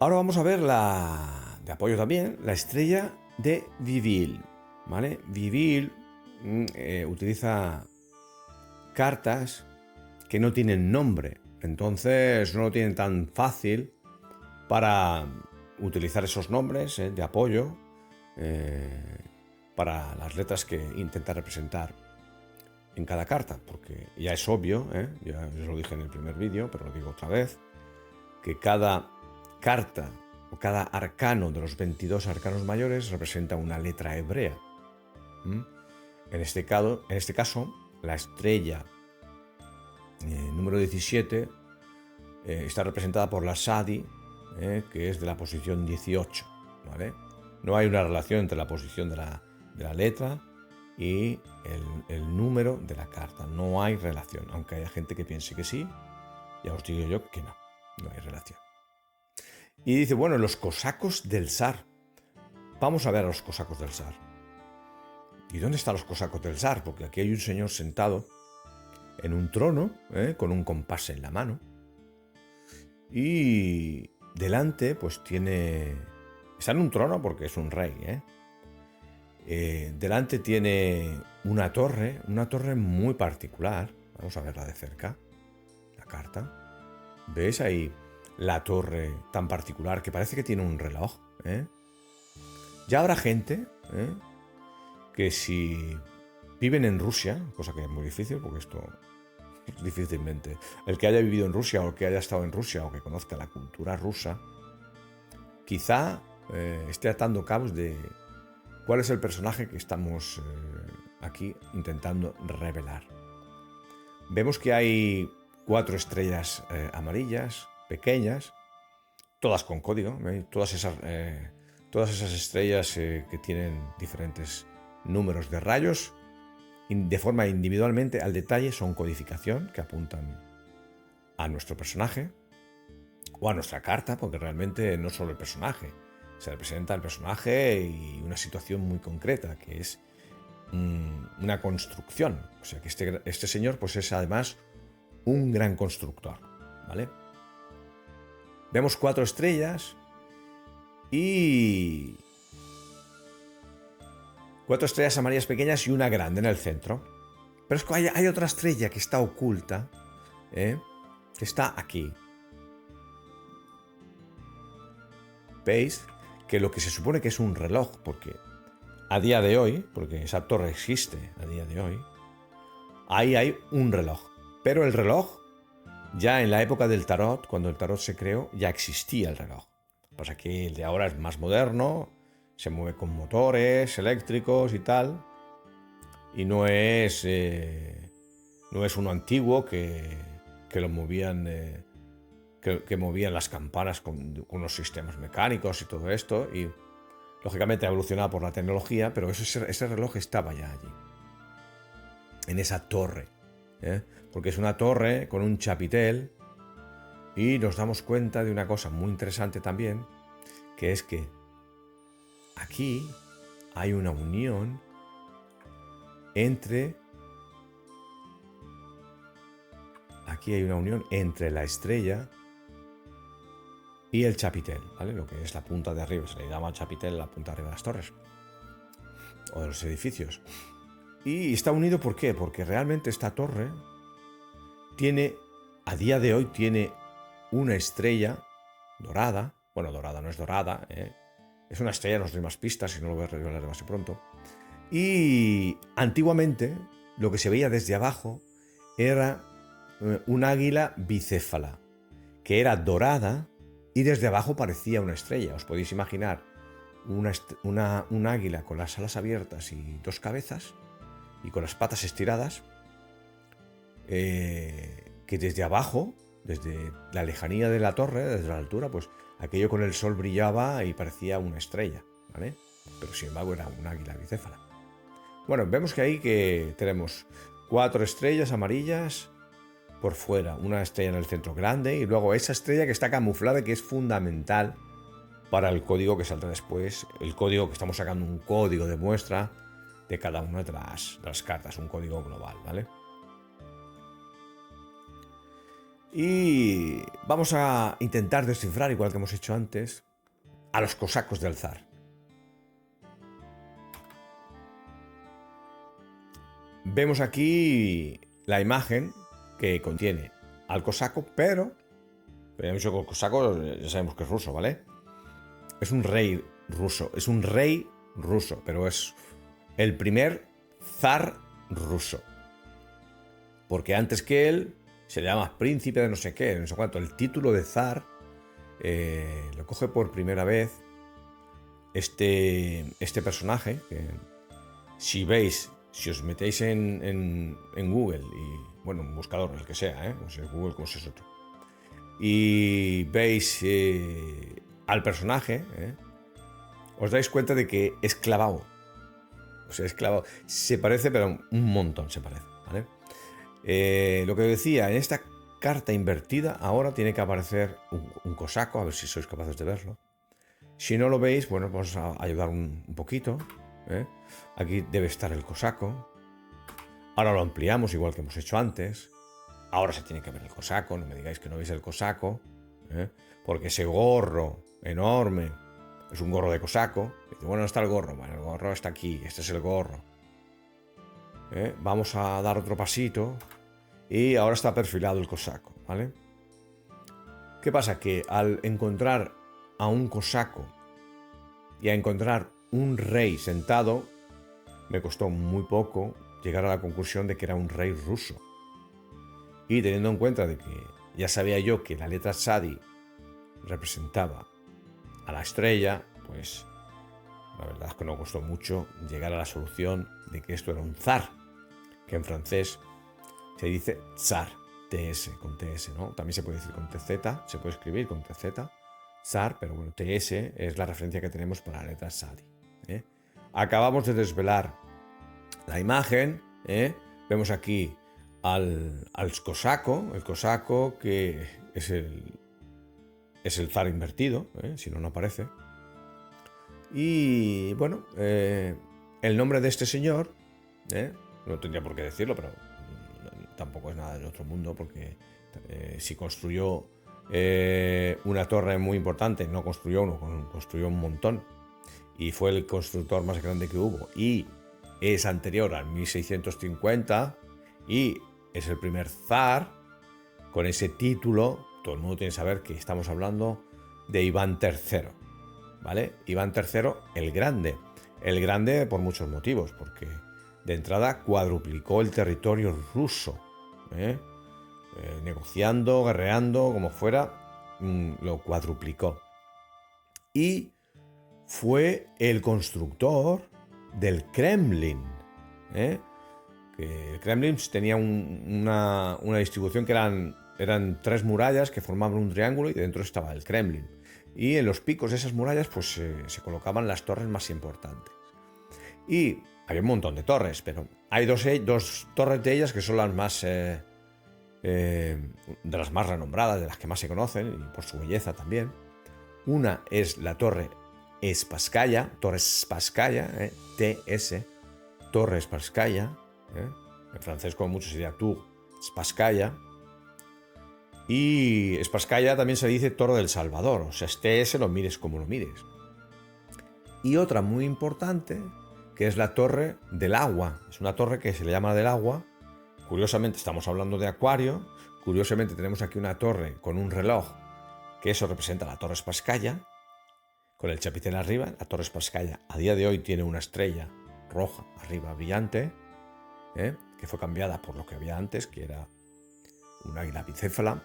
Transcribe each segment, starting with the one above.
Ahora vamos a ver de apoyo también, la estrella de Viville, ¿vale? Viville utiliza cartas que no tienen nombre, entonces no lo tienen tan fácil para utilizar esos nombres de apoyo para las letras que intenta representar en cada carta, porque ya es obvio, ya os lo dije en el primer vídeo, pero lo digo otra vez, que cada carta o cada arcano de los 22 arcanos mayores representa una letra hebrea. En este caso, la estrella número 17 está representada por la Sadi, que es de la posición 18, ¿vale? No hay una relación entre la posición de la letra y el número de la carta. No hay relación, aunque haya gente que piense que sí, ya os digo yo que no hay relación. Y dice, bueno, los cosacos del zar. Vamos a ver a los cosacos del zar. ¿Y dónde están los cosacos del zar? Porque aquí hay un señor sentado en un trono, con un compás en la mano. Y delante, pues tiene... Está en un trono porque es un rey, delante tiene una torre muy particular. Vamos a verla de cerca, la carta. ¿Ves ahí la torre tan particular que parece que tiene un reloj? Ya habrá gente que si viven en Rusia, cosa que es muy difícil porque esto difícilmente, el que haya vivido en Rusia o que haya estado en Rusia o que conozca la cultura rusa, quizá esté atando cabos de cuál es el personaje que estamos aquí intentando revelar. Vemos que hay 4 estrellas amarillas, pequeñas, todas con código, todas esas estrellas que tienen diferentes números de rayos, de forma individualmente al detalle, son codificación que apuntan a nuestro personaje o a nuestra carta, porque realmente no solo el personaje, se representa el personaje y una situación muy concreta, que es una construcción. O sea que este señor pues es además un gran constructor, ¿vale? Vemos 4 estrellas y 4 estrellas amarillas pequeñas y una grande en el centro. Pero es que hay otra estrella que está oculta, que está aquí. ¿Veis? Que lo que se supone que es un reloj, porque a día de hoy, porque esa torre existe a día de hoy, ahí hay un reloj. Pero el reloj, ya en la época del tarot, cuando el tarot se creó, ya existía el reloj. Pasa que el de ahora es más moderno, se mueve con motores eléctricos y tal, y no es uno antiguo que lo movían... Que movían las campanas con unos sistemas mecánicos y todo esto, y lógicamente ha evolucionado por la tecnología, pero ese reloj estaba ya allí, en esa torre, porque es una torre con un chapitel, y nos damos cuenta de una cosa muy interesante también, que es que aquí hay una unión entre la estrella y el chapitel, ¿vale? Lo que es la punta de arriba, se le llama chapitel la punta de arriba de las torres o de los edificios. Y está unido, ¿por qué? Porque realmente esta torre a día de hoy tiene una estrella dorada. Bueno, dorada no es dorada, es una estrella, no os doy más pistas, si no lo voy a revelar demasiado pronto. Y antiguamente lo que se veía desde abajo era un águila bicéfala, que era dorada y desde abajo parecía una estrella. Os podéis imaginar un águila con las alas abiertas y 2 cabezas y con las patas estiradas, que desde abajo, desde la lejanía de la torre, desde la altura, pues aquello con el sol brillaba y parecía una estrella, ¿vale? Pero sin embargo era un águila bicéfala. Bueno, vemos que ahí que tenemos 4 estrellas amarillas por fuera, una estrella en el centro grande y luego esa estrella que está camuflada, que es fundamental para el código que saldrá después, el código que estamos sacando, un código de muestra de cada una de las cartas, un código global, ¿vale? Y vamos a intentar descifrar, igual que hemos hecho antes, a los cosacos del zar. Vemos aquí la imagen que contiene al cosaco, pero ya dicho que el cosaco ya sabemos que es ruso, ¿vale? Es un rey ruso, pero es el primer zar ruso. Porque antes que él se le llama príncipe de no sé qué, no sé cuánto. El título de zar lo coge por primera vez este personaje, que si veis, si os metéis en Google, y bueno, un buscador, el que sea, no sé, Google como si es otro, y veis al personaje, os dais cuenta de que es clavado. O sea, es clavado. Se parece, pero un montón se parece, ¿vale? Lo que decía, en esta carta invertida ahora tiene que aparecer un cosaco, a ver si sois capaces de verlo. Si no lo veis, bueno, vamos a ayudar un poquito. Aquí debe estar el cosaco. Ahora lo ampliamos igual que hemos hecho antes. Ahora se tiene que ver el cosaco, no me digáis que no veis el cosaco, porque ese gorro enorme es un gorro de cosaco. Dice, bueno, no está el gorro. Bueno, el gorro está aquí, este es el gorro. Vamos a dar otro pasito y ahora está perfilado el cosaco, ¿vale? ¿Qué pasa? Que al encontrar a un cosaco y a encontrar un rey sentado, me costó muy poco llegar a la conclusión de que era un rey ruso. Y teniendo en cuenta de que ya sabía yo que la letra Sadi representaba a la estrella, pues la verdad es que no costó mucho llegar a la solución de que esto era un zar, que en francés se dice zar, TS, con TS, ¿no? También se puede decir con TZ, se puede escribir con TZ, zar, pero bueno, TS es la referencia que tenemos para la letra Sadi. Acabamos de desvelar la imagen, vemos aquí al cosaco, el cosaco que es el zar invertido, si no, no aparece. Y bueno, el nombre de este señor, no tendría por qué decirlo, pero tampoco es nada del otro mundo, porque si construyó una torre muy importante, no construyó uno, construyó un montón, y fue el constructor más grande que hubo, y es anterior al 1650, y es el primer zar con ese título. Todo el mundo tiene que saber que estamos hablando de Iván III, ¿vale? Iván III el Grande por muchos motivos, porque de entrada cuadruplicó el territorio ruso, negociando, guerreando, como fuera, lo cuadruplicó. Y fue el constructor del Kremlin, que el Kremlin tenía una distribución que eran 3 murallas que formaban un triángulo y dentro estaba el Kremlin. Y en los picos de esas murallas pues se colocaban las torres más importantes. Y había un montón de torres, pero hay dos torres de ellas que son las más de las más renombradas, de las que más se conocen, y por su belleza también. Una es la torre Spasskaya, TS, Torre Spasskaya, en francés como mucho sería Tour Spasskaya. Y Spasskaya también se dice Torre del Salvador, o sea, TS lo mires como lo mires. Y otra muy importante, que es la Torre del Agua. Es una torre que se le llama del Agua. Curiosamente estamos hablando de acuario. Curiosamente tenemos aquí una torre con un reloj, que eso representa la Torre Spasskaya, con el chapitel arriba. La Torre Spasskaya a día de hoy tiene una estrella roja arriba brillante, que fue cambiada por lo que había antes, que era un águila bicéfala.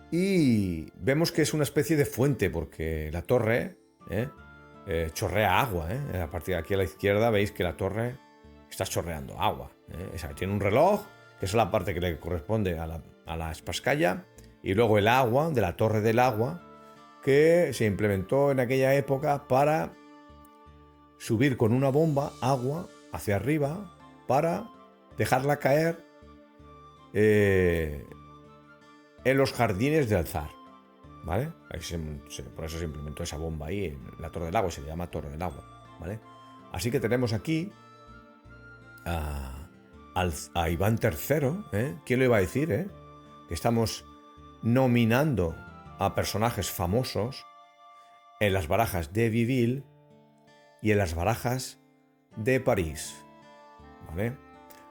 Y vemos que es una especie de fuente, porque la torre chorrea agua. A partir de aquí a la izquierda veis que la torre está chorreando agua. Tiene un reloj, que es la parte que le corresponde a la Spasskaya, y luego el agua, de la Torre del Agua, que se implementó en aquella época para subir con una bomba agua hacia arriba para dejarla caer en los jardines del zar, ¿vale? Por eso se implementó esa bomba ahí en la Torre del Agua, se le llama Torre del Agua, ¿vale? Así que tenemos aquí a Iván III, ¿quién lo iba a decir, que estamos nominando a personajes famosos en las barajas de Vieville y en las barajas de París, ¿vale?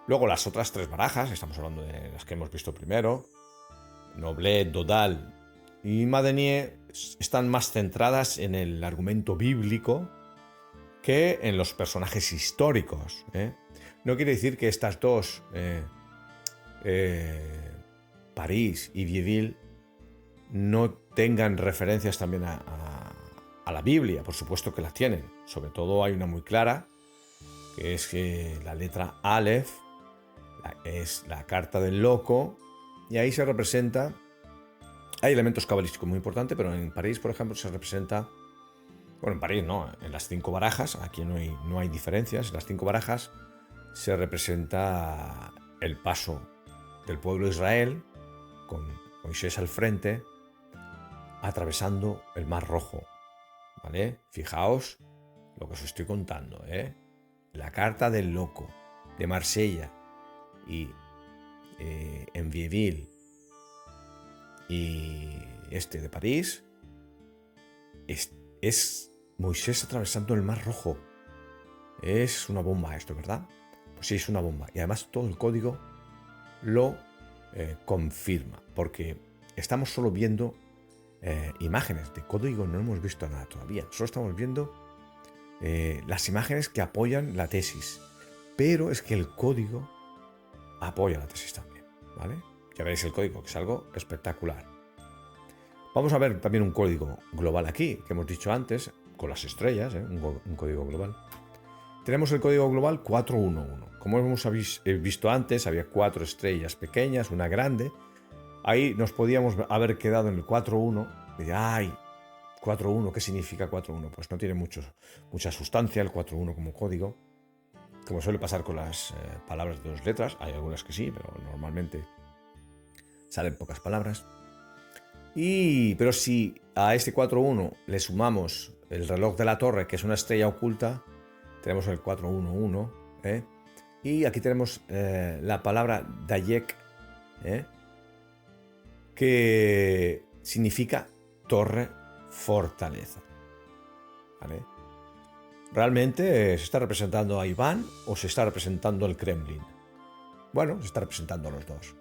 Luego las otras 3 barajas, estamos hablando de las que hemos visto primero, Noblet, Dodal y Madenier, están más centradas en el argumento bíblico que en los personajes históricos, ¿eh? No quiere decir que estas dos, París y Vieville, no tengan referencias también a la Biblia. Por supuesto que las tienen. Sobre todo hay una muy clara, que es que la letra Aleph es la carta del loco, y ahí se representa, hay elementos cabalísticos muy importantes, pero en París, por ejemplo, se representa, bueno, en París no, en las 5 barajas, aquí no hay diferencias, en las 5 barajas se representa el paso del pueblo de Israel, con Moisés al frente, atravesando el Mar Rojo, ¿vale? Fijaos lo que os estoy contando, ¿eh? La carta del loco de Marsella y en Vieville y de París es Moisés atravesando el Mar Rojo. Es una bomba esto, ¿verdad? Pues sí, es una bomba. Y además todo el código lo confirma, porque estamos solo viendo imágenes. De código no hemos visto nada todavía. Solo estamos viendo las imágenes que apoyan la tesis. Pero es que el código apoya la tesis también, ¿vale? Ya veréis el código, que es algo espectacular. Vamos a ver también un código global aquí, que hemos dicho antes, con las estrellas, un código global. Tenemos el código global 411. Como hemos visto antes, había 4 estrellas pequeñas, una grande. Ahí nos podíamos haber quedado en el 4.1. Y ¡ay! 4.1, ¿qué significa 4.1? Pues no tiene mucha sustancia el 4.1 como código. Como suele pasar con las palabras de 2 letras. Hay algunas que sí, pero normalmente salen pocas palabras. Pero si a este 4.1 le sumamos el reloj de la torre, que es una estrella oculta, tenemos el 411, ¿eh? Y aquí tenemos la palabra Dayek, que significa torre fortaleza, ¿vale? ¿Realmente se está representando a Iván o se está representando el Kremlin? Bueno, se está representando a los dos,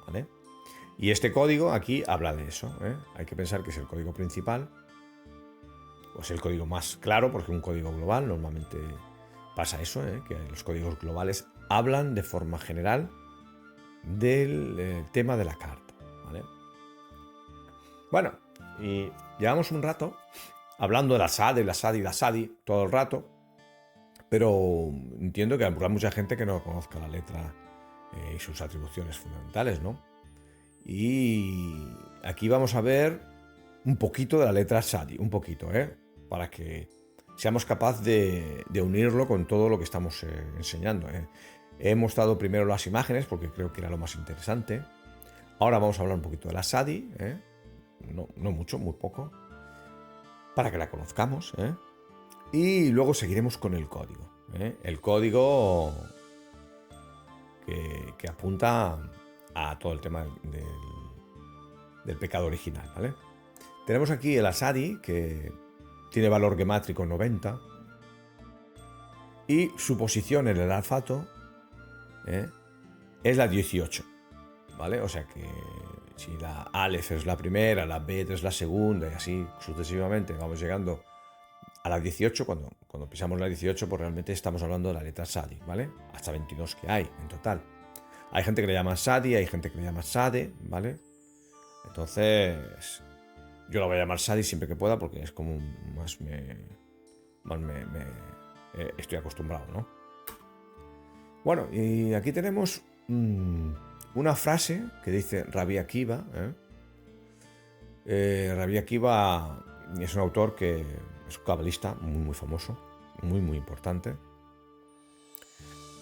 ¿vale? Y este código aquí habla de eso, ¿eh? Hay que pensar que es el código principal, o es el código más claro, porque un código global normalmente pasa eso, que los códigos globales hablan de forma general del tema de la carta, ¿vale? Bueno, y llevamos un rato hablando de la SADI todo el rato, pero entiendo que habrá mucha gente que no conozca la letra y sus atribuciones fundamentales, ¿no? Y aquí vamos a ver un poquito de la letra SADI, un poquito, para que seamos capaces de unirlo con todo lo que estamos enseñando. He mostrado primero las imágenes porque creo que era lo más interesante. Ahora vamos a hablar un poquito de la SADI, no mucho, muy poco, para que la conozcamos, y luego seguiremos con el código. El código que apunta a todo el tema del pecado original, ¿vale? Tenemos aquí el Asadi, que tiene valor gemátrico 90, y su posición en el alfato es la 18, ¿vale? O sea que si la Aleph es la primera, la Bet es la segunda, y así sucesivamente vamos llegando a la 18, cuando pisamos la 18, pues realmente estamos hablando de la letra Sadi, ¿vale? Hasta 22 que hay en total. Hay gente que le llama Sadi, hay gente que le llama Sade, ¿vale? Entonces, yo la voy a llamar Sadi siempre que pueda porque es como más estoy acostumbrado, ¿no? Bueno, y aquí tenemos una frase que dice Rabbi Akiva. Rabbi Akiva es un autor que es un cabalista muy famoso, muy importante,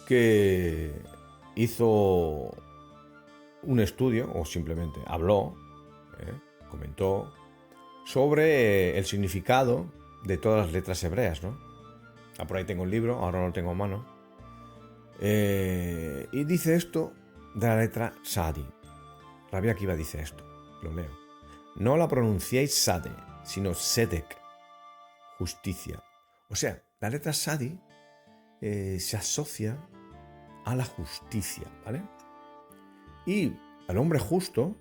que hizo un estudio, o simplemente habló, comentó, sobre el significado de todas las letras hebreas, ¿no? Por ahí tengo el libro, ahora no lo tengo a mano. Y dice esto de la letra Sadi. Rabbi Akiva dice esto. lo leo. No la pronunciéis Sade, sino Sedek, justicia. O sea, la letra Sadi se asocia a la justicia, ¿vale? Y al hombre justo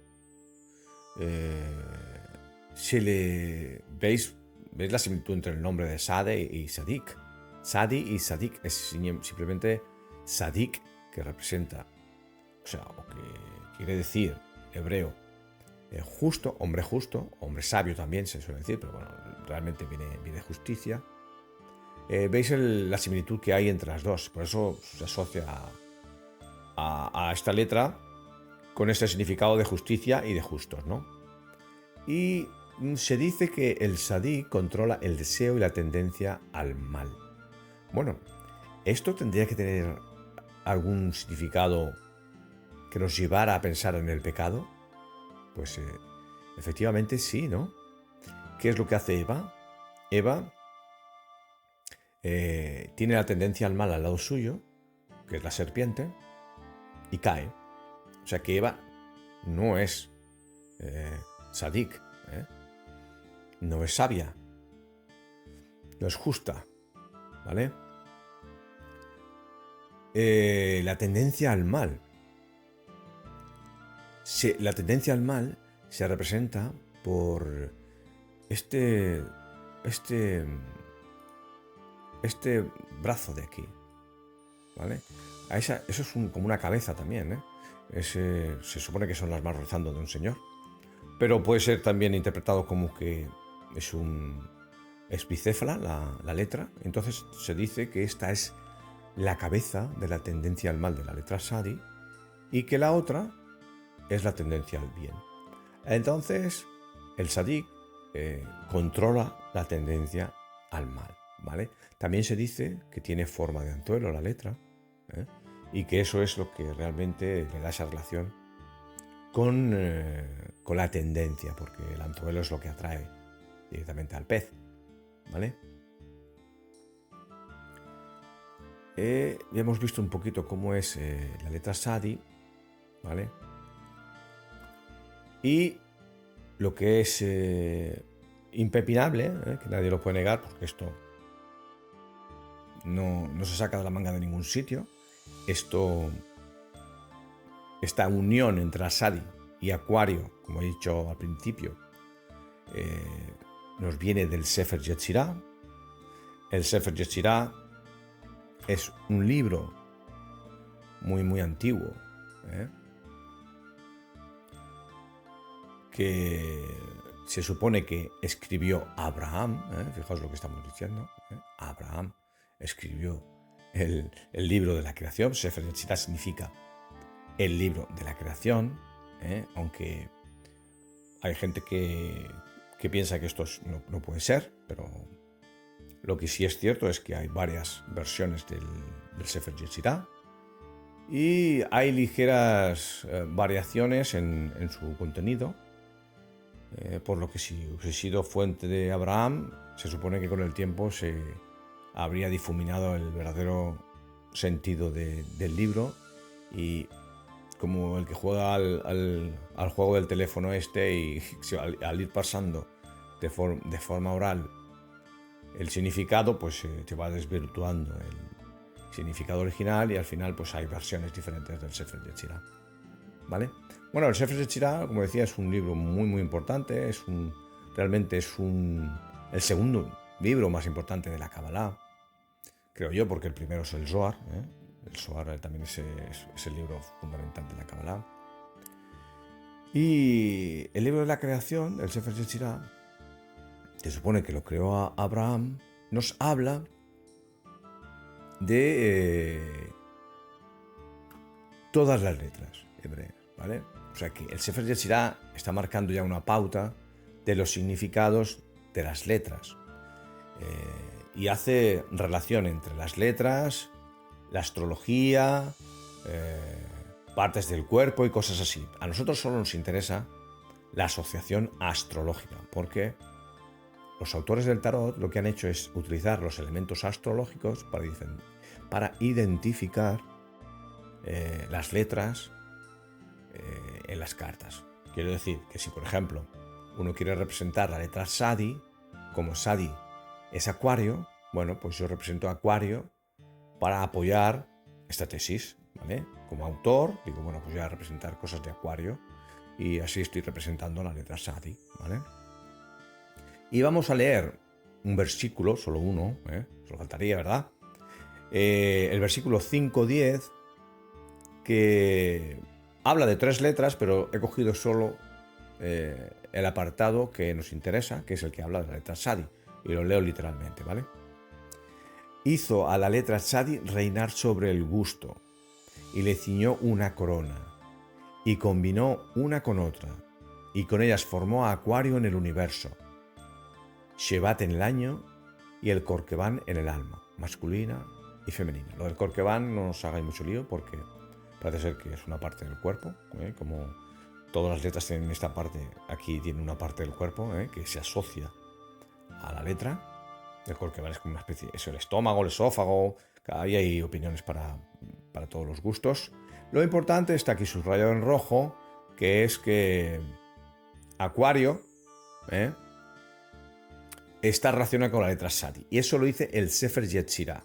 ¿Veis la similitud entre el nombre de Sade y Sadik? Sadi y Sadik es simplemente Sadik, que representa, o que quiere decir hebreo, justo, hombre sabio también se suele decir, pero bueno, realmente viene de justicia. ¿Veis la similitud que hay entre las dos? Por eso se asocia a esta letra con este significado de justicia y de justos, ¿no? Y se dice que el sadí controla el deseo y la tendencia al mal. Bueno, ¿esto tendría que tener algún significado que nos llevara a pensar en el pecado? Pues efectivamente sí, ¿no? ¿Qué es lo que hace Eva? Eva tiene la tendencia al mal al lado suyo, que es la serpiente, y cae. O sea que Eva no es sadik, no es sabia, no es justa, ¿vale? La tendencia al mal. La tendencia al mal se representa por este brazo de aquí, ¿vale? Eso es como una cabeza también, ¿eh? Se supone que son las manos rezando de un señor, pero puede ser también interpretado como que es bicéfala la letra. Entonces se dice que esta es la cabeza de la tendencia al mal de la letra Sadi y que la otra es la tendencia al bien. Entonces el Sadik controla la tendencia al mal, ¿vale? También se dice que tiene forma de anzuelo la letra, y que eso es lo que realmente le da esa relación con la tendencia, porque el anzuelo es lo que atrae directamente al pez, ¿vale? Ya hemos visto un poquito cómo es la letra Sadi, ¿vale? Y lo que es impepinable, que nadie lo puede negar, porque esto no se saca de la manga de ningún sitio. Esta unión entre Sadi y Acuario, como he dicho al principio, nos viene del Sefer Yetzirah. El Sefer Yetzirah es un libro muy, muy antiguo, que se supone que escribió Abraham. Fijaos lo que estamos diciendo. Abraham escribió el libro de la creación. Sefer Yetzirah significa el libro de la creación, aunque hay gente que piensa que esto no puede ser, pero lo que sí es cierto es que hay varias versiones del Sefer Yetzirah y hay ligeras variaciones en su contenido, por lo que si hubiese sido fuente de Abraham, se supone que con el tiempo se habría difuminado el verdadero sentido del libro, y como el que juega al juego del teléfono y al ir pasando de forma oral el significado, pues te va desvirtuando el significado original y al final pues hay versiones diferentes del Sefer Yetzirah, ¿vale? Bueno, el Sefer Yetzirah, como decía, es un libro muy muy importante, realmente es el segundo libro más importante de la Kabbalah, creo yo, porque el primero es el Zohar, El Zohar también es el libro fundamental de la Kabbalah. Y el libro de la creación, el Sefer Yetzirah, se supone que lo creó Abraham, nos habla de todas las letras hebreas, ¿vale? O sea que el Sefer Yetzirah está marcando ya una pauta de los significados de las letras, y hace relación entre las letras, la astrología, partes del cuerpo y cosas así. A nosotros solo nos interesa la asociación astrológica, porque los autores del tarot lo que han hecho es utilizar los elementos astrológicos para identificar las letras en las cartas. Quiero decir que si, por ejemplo, uno quiere representar la letra Sadi, como Sadi es Acuario, bueno, pues yo represento Acuario para apoyar esta tesis, ¿vale? Como autor, digo, bueno, pues voy a representar cosas de Acuario y así estoy representando la letra Sadi, ¿vale? Y vamos a leer un versículo, solo uno, solo faltaría, ¿verdad? El versículo 5.10, que habla de 3 letras, pero he cogido solo el apartado que nos interesa, que es el que habla de la letra Sadi, y lo leo literalmente, ¿vale? Hizo a la letra Sadi reinar sobre el gusto, y le ciñó una corona, y combinó una con otra, y con ellas formó a Acuario en el universo, Shevat en el año y el Corquebán en el alma, masculina y femenina. Lo del Corquebán no os hagáis mucho lío porque parece ser que es una parte del cuerpo, como todas las letras tienen esta parte, aquí tiene una parte del cuerpo que se asocia a la letra. El Corquebán es como una especie, es el estómago, el esófago, ahí hay opiniones para todos los gustos. Lo importante está aquí subrayado en rojo, que es que Acuario está relacionado con la letra Sadi. Y eso lo dice el Sefer Yetzirah.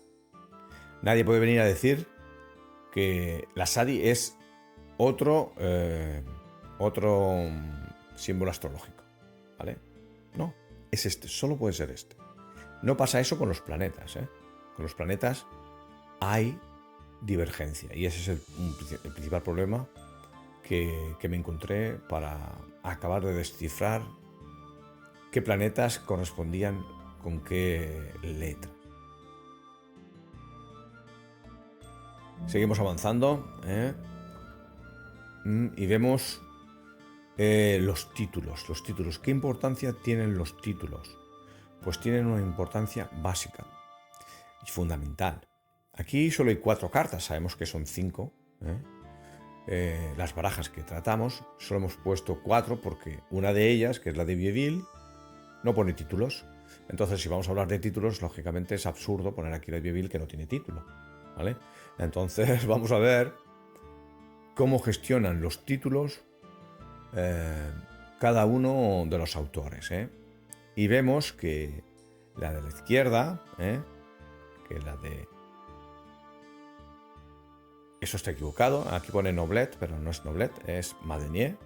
Nadie puede venir a decir que la Sadi es otro símbolo astrológico, ¿vale? No, es este, solo puede ser este. No pasa eso con los planetas, Con los planetas hay divergencia y ese es el principal problema que me encontré para acabar de descifrar qué planetas correspondían con qué letra. Seguimos avanzando y vemos los títulos. Los títulos. ¿Qué importancia tienen los títulos? Pues tienen una importancia básica y fundamental. Aquí solo hay 4 cartas, sabemos que son 5. Las barajas que tratamos solo hemos puesto 4 porque una de ellas, que es la de Vieville, no pone títulos. Entonces, si vamos a hablar de títulos, lógicamente es absurdo poner aquí la de Vieville que no tiene título, ¿vale? Entonces, vamos a ver cómo gestionan los títulos cada uno de los autores, Y vemos que la de la izquierda, que la de... Eso está equivocado, aquí pone Noblet, pero no es Noblet, es Madenier.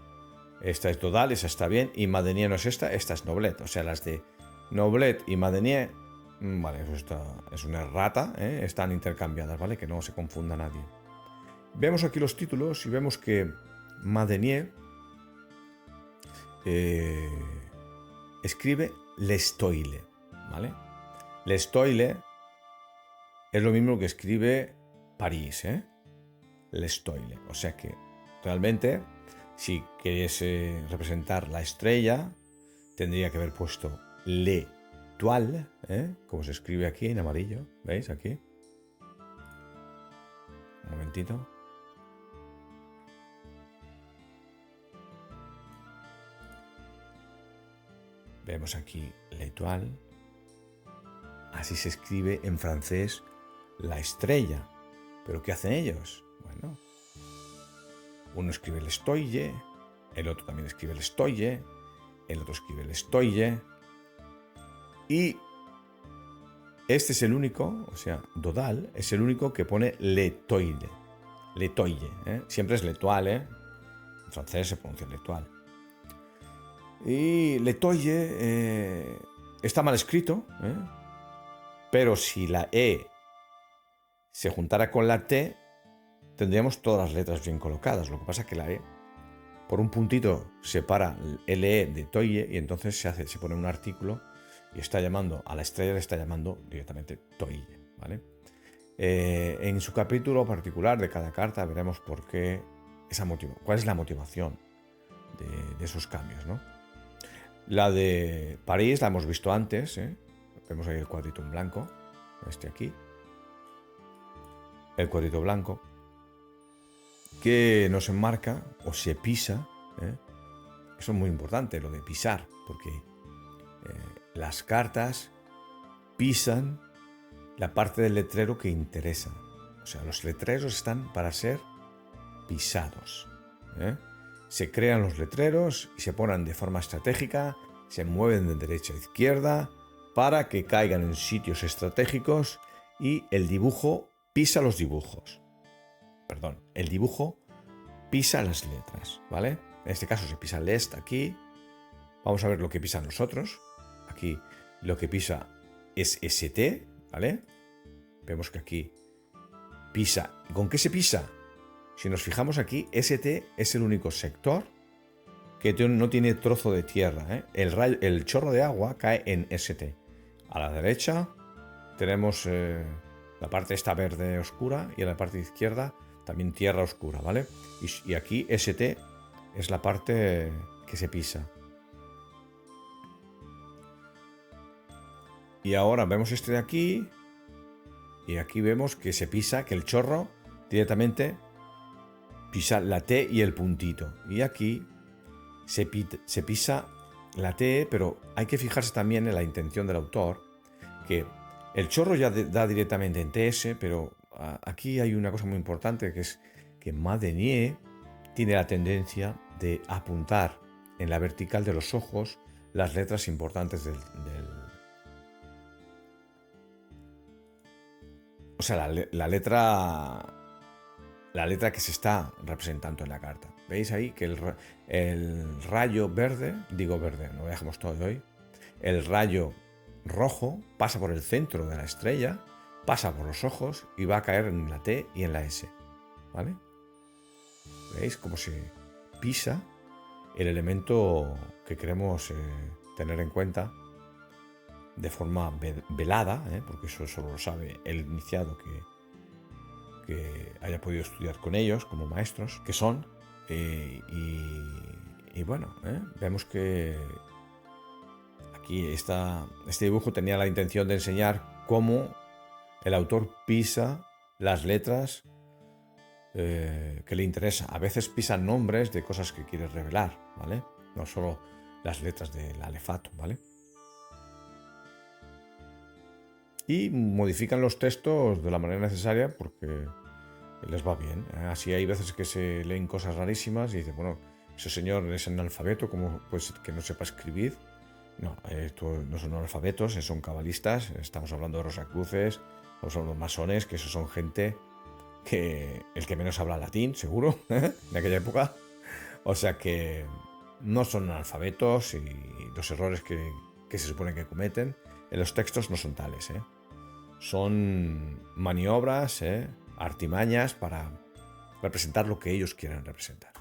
Esta es Dodal, esa está bien, y Madenier no es esta es Noblet. O sea, las de Noblet y Madenier, vale, eso es una errata, están intercambiadas, ¿vale? Que no se confunda nadie. Vemos aquí los títulos y vemos que Madenier escribe L'Estoile, ¿vale? L'Estoile es lo mismo que escribe París, L'Estoile. O sea que realmente, si queriese representar la estrella, tendría que haber puesto L'Étoile, como se escribe aquí en amarillo. ¿Veis aquí? Un momentito. Vemos aquí L'Étoile. Así se escribe en francés la estrella. ¿Pero qué hacen ellos? Bueno, uno escribe L'Estoile, el otro también escribe L'Estoile, el otro escribe L'Estoile. Y este es el único, o sea, Dodal es el único que pone L'Étoile. L'Étoile, siempre es L'Étoile, en francés se pronuncia L'Étoile. Y L'Étoile está mal escrito, pero si la E se juntara con la T, tendríamos todas las letras bien colocadas. Lo que pasa es que la E, por un puntito, separa el LE de Toille y entonces se pone un artículo y está llamando a la estrella, le está llamando directamente Toille, ¿vale? En su capítulo particular de cada carta veremos por qué cuál es la motivación de esos cambios, ¿no? La de París la hemos visto antes, vemos ahí el cuadrito en blanco, este aquí, el cuadrito blanco, que nos enmarca o se pisa, eso es muy importante, lo de pisar, porque las cartas pisan la parte del letrero que interesa. O sea, los letreros están para ser pisados. se crean los letreros y se ponen de forma estratégica, se mueven de derecha a izquierda para que caigan en sitios estratégicos y el dibujo pisa los dibujos. Perdón, el dibujo pisa las letras, ¿vale? En este caso se pisa lest aquí. Vamos a ver lo que pisa nosotros. Aquí lo que pisa es ST, ¿vale? Vemos que aquí pisa. ¿Con qué se pisa? Si nos fijamos aquí, ST es el único sector que no tiene trozo de tierra, ¿eh? El chorro de agua cae en ST. A la derecha tenemos la parte esta verde oscura y a la parte izquierda también tierra oscura, ¿vale? Y aquí ST es la parte que se pisa. Y ahora vemos este de aquí y aquí vemos que se pisa, que el chorro directamente pisa la T y el puntito. Y aquí se pisa la T, pero hay que fijarse también en la intención del autor, que el chorro ya da directamente en TS, pero aquí hay una cosa muy importante, que es que Madenier tiene la tendencia de apuntar en la vertical de los ojos las letras importantes o sea, la letra que se está representando en la carta. ¿Veis ahí que el rayo verde, digo verde, no dejamos todo hoy, el rayo rojo pasa por el centro de la estrella, pasa por los ojos y va a caer en la T y en la S, ¿vale? ¿Veis cómo se pisa el elemento que queremos tener en cuenta de forma velada, porque eso solo lo sabe el iniciado que haya podido estudiar con ellos como maestros, que son, y bueno, vemos que aquí este dibujo tenía la intención de enseñar cómo el autor pisa las letras que le interesa. A veces pisan nombres de cosas que quiere revelar, ¿vale? No solo las letras del alefato, ¿vale? Y modifican los textos de la manera necesaria porque les va bien. Así hay veces que se leen cosas rarísimas y dicen, bueno, ese señor es analfabeto, ¿cómo puede ser que no sepa escribir? No, esto no son analfabetos, son cabalistas. Estamos hablando de Rosacruces, estamos hablando de masones, que eso son gente que el que menos habla latín, seguro, de aquella época. O sea que no son analfabetos y los errores que se supone que cometen en los textos no son tales, Son maniobras, artimañas para representar lo que ellos quieren representar.